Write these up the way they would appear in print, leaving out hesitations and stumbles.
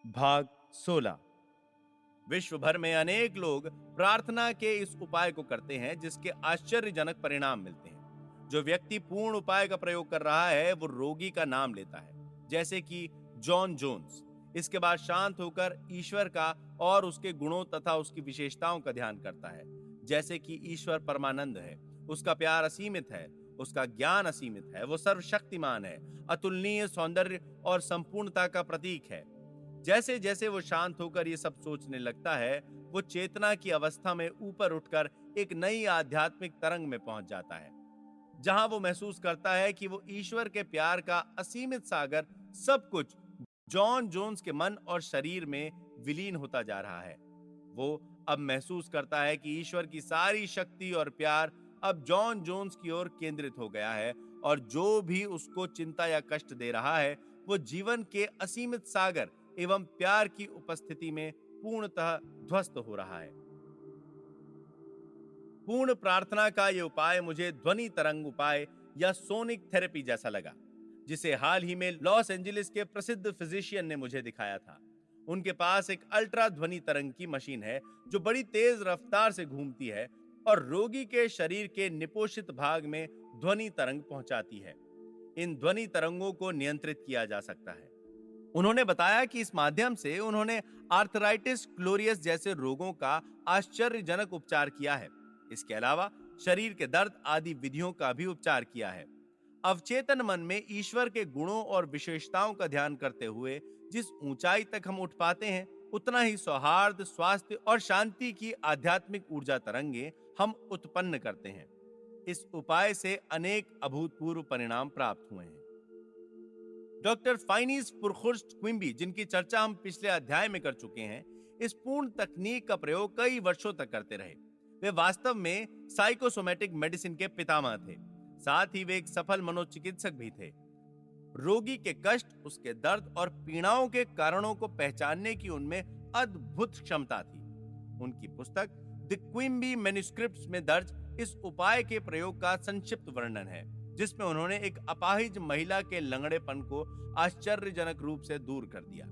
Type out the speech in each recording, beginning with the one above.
भाग 16। विश्व भर में अनेक लोग प्रार्थना के इस उपाय को करते हैं जिसके आश्चर्यजनक परिणाम मिलते हैं। जो व्यक्ति पूर्ण उपाय का प्रयोग कर रहा है वो रोगी का नाम लेता है, जैसे कि जॉन जोन्स। इसके बाद शांत होकर ईश्वर का और उसके गुणों तथा उसकी विशेषताओं का ध्यान करता है, जैसे कि ईश्वर परमानंद है, उसका प्यार असीमित है, उसका ज्ञान असीमित है, वो सर्वशक्तिमान है, अतुलनीय सौंदर्य और संपूर्णता का प्रतीक है। जैसे जैसे वो शांत होकर ये सब सोचने लगता है, वो चेतना की अवस्था में ऊपर उठकर एक नई आध्यात्मिक तरंग में पहुंच जाता है, जहां वो महसूस करता है कि वो ईश्वर के प्यार का असीमित सागर सब कुछ जॉन जोन्स के मन और शरीर में विलीन होता जा रहा है। वो अब महसूस करता है कि ईश्वर की सारी शक्ति और प्यार अब जॉन जोन्स की ओर केंद्रित हो गया है, और जो भी उसको चिंता या कष्ट दे रहा है वो जीवन के असीमित सागर एवं प्यार की उपस्थिति में पूर्णतः ध्वस्त हो रहा है। पूर्ण प्रार्थना का यह उपाय मुझे ध्वनि तरंग उपाय या सोनिक थेरेपी जैसा लगा, जिसे हाल ही में लॉस एंजलिस के प्रसिद्ध फिजिशियन ने मुझे दिखाया था। उनके पास एक अल्ट्रा ध्वनि तरंग की मशीन है जो बड़ी तेज रफ्तार से घूमती है और रोगी के शरीर के निपोषित भाग में ध्वनि तरंग पहुंचाती है। इन ध्वनि तरंगों को नियंत्रित किया जा सकता है। उन्होंने बताया कि इस माध्यम से उन्होंने आर्थराइटिस क्लोरियस जैसे रोगों का आश्चर्यजनक उपचार किया है। इसके अलावा शरीर के दर्द आदि विधियों का भी उपचार किया है। अवचेतन मन में ईश्वर के गुणों और विशेषताओं का ध्यान करते हुए जिस ऊंचाई तक हम उठ पाते हैं, उतना ही सौहार्द, स्वास्थ्य और शांति की आध्यात्मिक ऊर्जा तरंगे हम उत्पन्न करते हैं। इस उपाय से अनेक अभूतपूर्व परिणाम प्राप्त हुए हैं। डॉक्टर फाइनीस पुरखुर्स्ट क्विम्बी, जिनकी चर्चा हम पिछले अध्याय में कर चुके हैं, इस पूर्ण तकनीक का प्रयोग कई वर्षों तक करते रहे। वे वास्तव में साइकोसोमैटिक मेडिसिन के पितामह थे। साथ ही वे एक सफल मनोचिकित्सक भी थे। रोगी के कष्ट, उसके दर्द और पीड़ाओं के कारणों को पहचानने की उनमें अद्भुत क्षमता थी। उनकी पुस्तक द क्विम्बी मैन्युस्क्रिप्ट्स में दर्ज इस उपाय के प्रयोग का संक्षिप्त वर्णन है, जिसमें उन्होंने एक अपाहिज महिला के लंगड़ेपन को आश्चर्यजनक रूप से दूर कर दिया।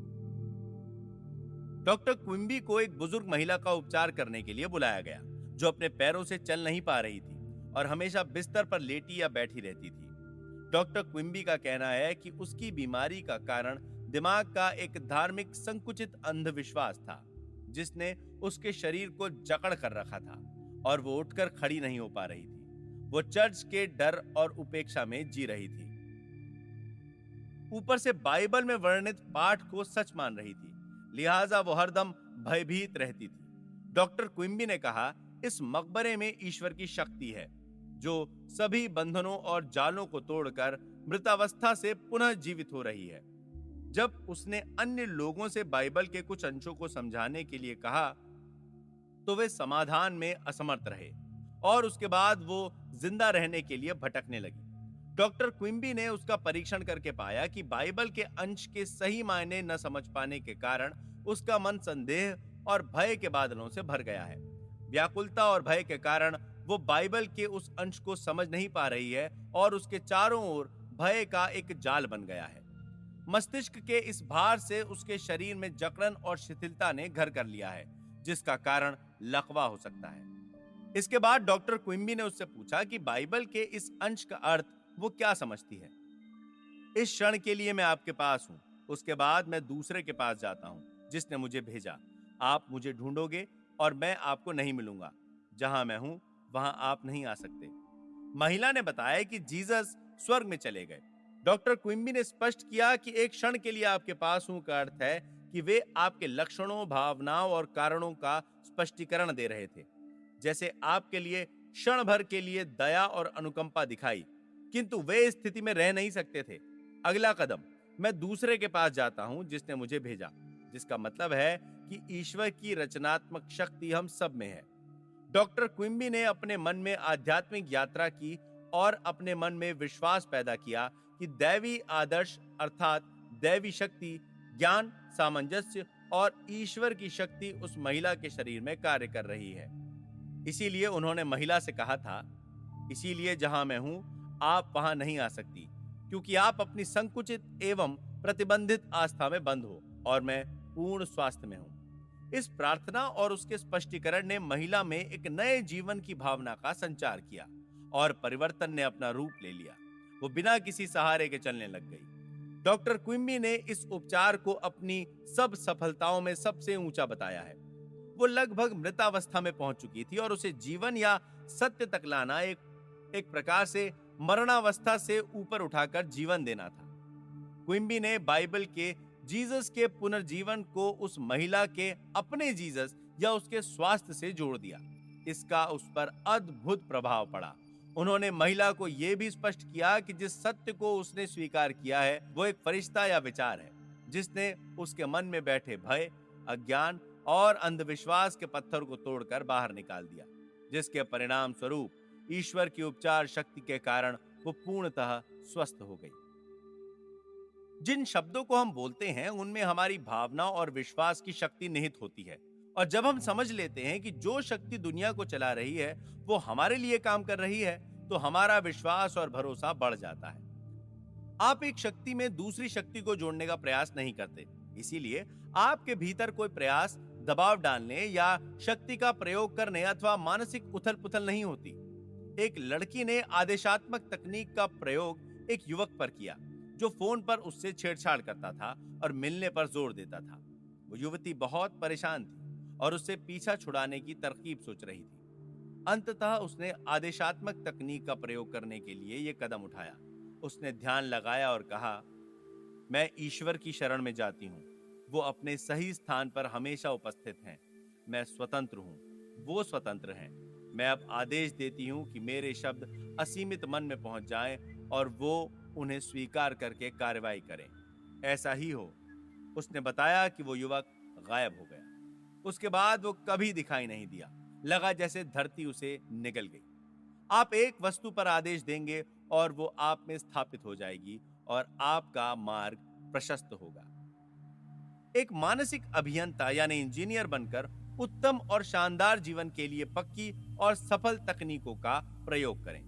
डॉक्टर क्विम्बी को एक बुजुर्ग महिला का उपचार करने के लिए बुलाया गया, जो अपने पैरों से चल नहीं पा रही थी और हमेशा बिस्तर पर लेटी या बैठी रहती थी। डॉक्टर क्विम्बी का कहना है कि उसकी बीमारी का कारण दिमाग का एक धार्मिक संकुचित अंधविश्वास था, जिसने उसके शरीर को जकड़ कर रखा था और वो उठकर खड़ी नहीं हो पा रही थी। वो चर्च के डर और उपेक्षा में जी रही थी। ऊपर से बाइबल में वर्णित पाठ को सच मान रही थी, लिहाजा वो हरदम भयभीत रहती थी। डॉक्टर क्विम्बी ने कहा, इस मकबरे में ईश्वर की शक्ति है, जो सभी बंधनों और जालों को तोड़कर मृतावस्था से पुनः जीवित हो रही है। जब उसने अन्य लोगों से बाइबल के कुछ अंशों को समझाने के लिए कहा, तो वे समाधान में असमर्थ रहे और उसके बाद वो जिंदा रहने के लिए भटकने लगी। डॉक्टर क्विम्बी ने उसका परीक्षण करके पाया कि बाइबल के अंश के सही मायने न समझ पाने के कारण उसका मन संदेह और भय के बादलों से भर गया है। व्याकुलता और भय के कारण वो बाइबल के उस अंश को समझ नहीं पा रही है और उसके चारों ओर भय का एक जाल बन गया है। मस्तिष्क के इस भार से उसके शरीर में जकड़न और शिथिलता ने घर कर लिया है, जिसका कारण लकवा हो सकता है। इसके बाद डॉक्टर क्विम्बी ने उससे पूछा कि बाइबल के इस अंश का अर्थ वो क्या समझती है। इस क्षण के लिए मैं आपके पास हूं, उसके बाद मैं दूसरे के पास जाता हूं जिसने मुझे भेजा। आप मुझे ढूंढोगे और मैं आपको नहीं मिलूंगा। जहां मैं हूं वहां आप नहीं आ सकते। महिला ने बताया कि जीसस स्वर्ग में चले गए। डॉक्टर क्विम्बी ने स्पष्ट किया कि एक क्षण के लिए आपके पास हूं का अर्थ है कि वे आपके लक्षणों, भावनाओं और कारणों का स्पष्टीकरण दे रहे थे। जैसे आपके लिए क्षण भर के लिए दया और अनुकंपा दिखाई, किंतु वे इस स्थिति में रह नहीं सकते थे। अगला कदम, मैं दूसरे के पास जाता हूं जिसने मुझे भेजा, जिसका मतलब है कि ईश्वर की रचनात्मक शक्ति हम सब में है। डॉक्टर क्विम्बी ने अपने मन में आध्यात्मिक यात्रा की और अपने मन में विश्वास पैदा किया कि दैवी आदर्श अर्थात दैवी शक्ति, ज्ञान, सामंजस्य और ईश्वर की शक्ति उस महिला के शरीर में कार्य कर रही है। इसीलिए उन्होंने महिला से कहा था, इसीलिए जहां मैं हूं आप वहां नहीं आ सकती, क्योंकि आप अपनी संकुचित एवं प्रतिबंधित आस्था में बंद हो और मैं पूर्ण स्वास्थ्य में हूं। इस प्रार्थना और उसके स्पष्टीकरण ने महिला में एक नए जीवन की भावना का संचार किया और परिवर्तन ने अपना रूप ले लिया। वो बिना किसी सहारे के चलने लग गई। डॉक्टर क्विम्बी ने इस उपचार को अपनी सब सफलताओं में सबसे ऊंचा बताया है। वो लगभग मृतावस्था में पहुंच चुकी थी और उसे जीवन या सत्य तक लाना एक प्रकार से मरणावस्था से ऊपर उठाकर जीवन देना था। क्विम्बी ने बाइबल के जीसस के पुनर्जीवन को उस महिला के अपने जीसस या उसके स्वास्थ्य से जोड़ दिया। इसका उस पर अद्भुत प्रभाव पड़ा। उन्होंने महिला को यह भी स्पष्ट किया कि जिस सत्य को उसने स्वीकार किया है वो एक फरिश्ता या विचार है, जिसने उसके मन में बैठे भय, अज्ञान और अंधविश्वास के पत्थर को तोड़कर बाहर निकाल दिया, जिसके परिणाम स्वरूप ईश्वर की उपचार शक्ति के कारण वो पूर्णतः स्वस्थ हो गई। जिन शब्दों को हम बोलते हैं उनमें हमारी भावना और विश्वास की शक्ति निहित होती है, और जब हम समझ लेते हैं कि जो शक्ति दुनिया को चला रही है वो हमारे लिए काम कर रही है, तो हमारा विश्वास और भरोसा बढ़ जाता है। आप एक शक्ति में दूसरी शक्ति को जोड़ने का प्रयास नहीं करते, इसीलिए आपके भीतर कोई प्रयास दबाव डालने या शक्ति का प्रयोग करने अथवा मानसिक उथल पुथल नहीं होती। एक लड़की ने आदेशात्मक तकनीक का प्रयोग एक युवक पर किया जो फोन पर उससे छेड़छाड़ करता था और मिलने पर जोर देता था। वो युवती बहुत परेशान थी और उससे पीछा छुड़ाने की तरकीब सोच रही थी। अंततः उसने आदेशात्मक तकनीक का प्रयोग करने के लिए यह कदम उठाया। उसने ध्यान लगाया और कहा, मैं ईश्वर की शरण में जाती हूं। वो अपने सही स्थान पर हमेशा उपस्थित हैं। मैं स्वतंत्र हूं, वो स्वतंत्र हैं। मैं अब आदेश देती हूं कि मेरे शब्द असीमित मन में पहुंच जाएं और वो उन्हें स्वीकार करके कार्रवाई करें। ऐसा ही हो। उसने बताया कि वो युवक गायब हो गया। उसके बाद वो कभी दिखाई नहीं दिया। लगा जैसे धरती उसे निगल गई। आप एक वस्तु पर आदेश देंगे और वो आप में स्थापित हो जाएगी और आपका मार्ग प्रशस्त होगा। एक मानसिक अभियंता यानी इंजीनियर बनकर उत्तम और शानदार जीवन के लिए पक्की और सफल तकनीकों का प्रयोग करें।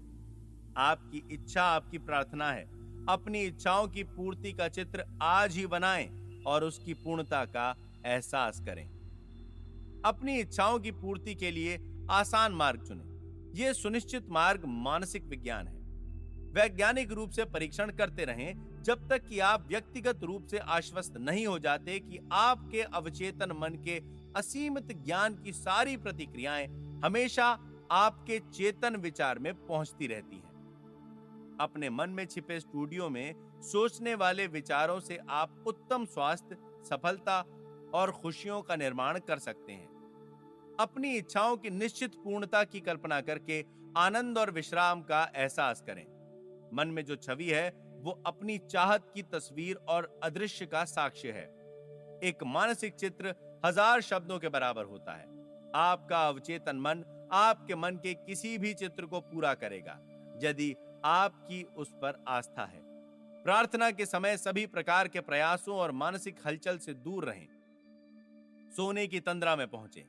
आपकी इच्छा आपकी प्रार्थना है। अपनी इच्छाओं की पूर्ति का चित्र आज ही बनाएं और उसकी पूर्णता का एहसास करें। अपनी इच्छाओं की पूर्ति के लिए आसान मार्ग चुनें। यह सुनिश्चित मार्ग मानसिक विज्ञान है। वैज्ञानिक रूप से परीक्षण करते रहें जब तक कि आप व्यक्तिगत रूप से आश्वस्त नहीं हो जाते कि आपके अवचेतन मन के असीमित ज्ञान की सारी प्रतिक्रियाएं हमेशा आपके चेतन विचार में पहुंचती रहती हैं। अपने मन में छिपे स्टूडियो में सोचने वाले विचारों से आप उत्तम स्वास्थ्य, सफलता और खुशियों का निर्माण कर सकते हैं। अपनी इच्छाओं की निश्चित पूर्णता की कल्पना करके आनंद और विश्राम का एहसास करें। मन में जो छवि है वो अपनी चाहत की तस्वीर और अदृश्य का साक्ष्य है। एक मानसिक चित्र 1000 शब्दों के बराबर होता है। आपका अवचेतन मन आपके मन के किसी भी चित्र को पूरा करेगा यदि आपकी उस पर आस्था है। प्रार्थना के समय सभी प्रकार के प्रयासों और मानसिक हलचल से दूर रहें। सोने की तंद्रा में पहुंचें।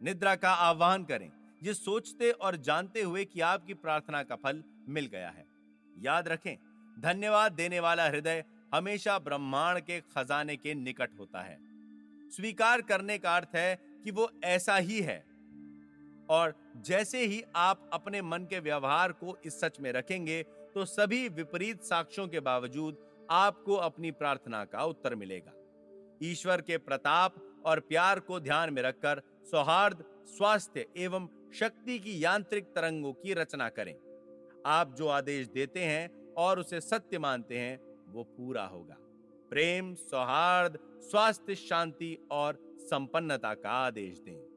निद्रा का आह्वान करें, ये सोचते और जानते हुए कि आपकी प्रार्थना का फल मिल गया है। याद रखें, धन्यवाद देने वाला हृदय हमेशा ब्रह्मांड के खजाने के निकट होता है। स्वीकार करने का अर्थ है कि वो ऐसा ही है, और जैसे ही आप अपने मन के व्यवहार को इस सच में रखेंगे तो सभी विपरीत साक्ष्यों के बावजूद आपको अपनी प्रार्थना का उत्तर मिलेगा। ईश्वर के प्रताप और प्यार को ध्यान में रखकर सौहार्द, स्वास्थ्य एवं शक्ति की यांत्रिक तरंगों की रचना करें। आप जो आदेश देते हैं और उसे सत्य मानते हैं वो पूरा होगा। प्रेम, सौहार्द, स्वास्थ्य, शांति और संपन्नता का आदेश दें।